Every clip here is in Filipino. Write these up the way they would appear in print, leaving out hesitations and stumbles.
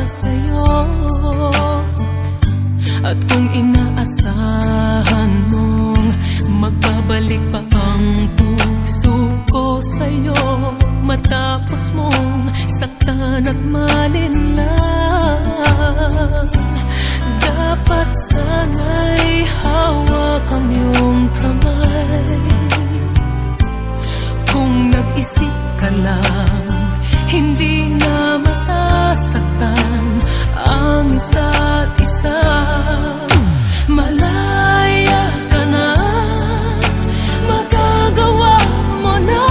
sa'yo. At kung inaasahan mong magbabalik pa ang puso ko sa'yo, matapos mong saktan at malinlang, dapat sana'y hawak ang iyong kamay. Kung nag-isip ka lang, hindi na masasaktan ang isa't isa. Malaya ka na, magagawa mo na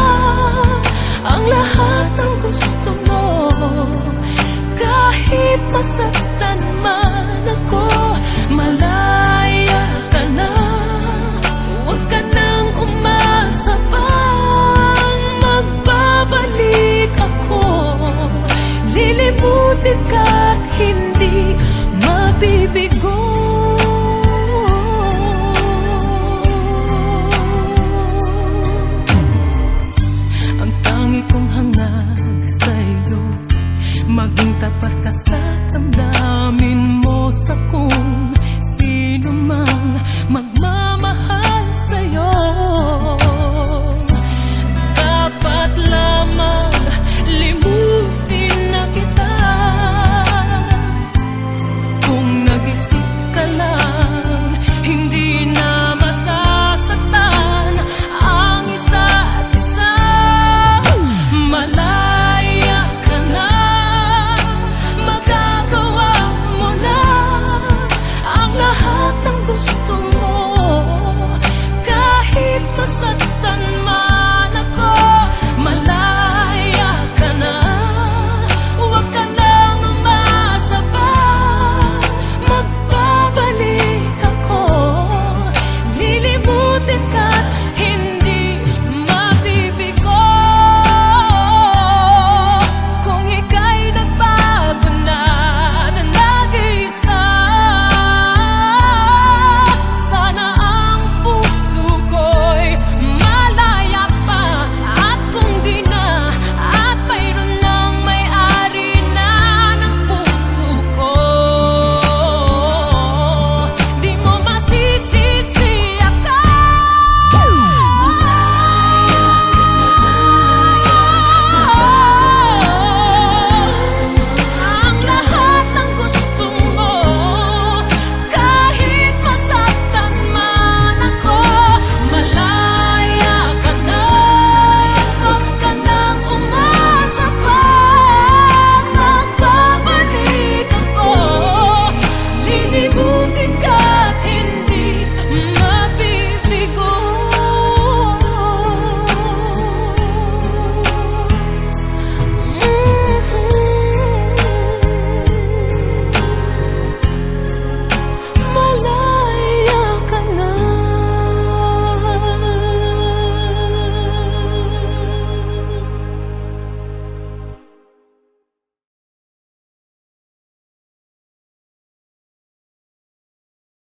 ang lahat ng gusto mo. Kahit masaktan man ako, malaya ka na. Huwag ka nang umasa pang magbabalik ako. Lilimutin ka't hindi mabibigo. Ang tangi kong hangad sa'yo, maging tapat ka sa damdamin.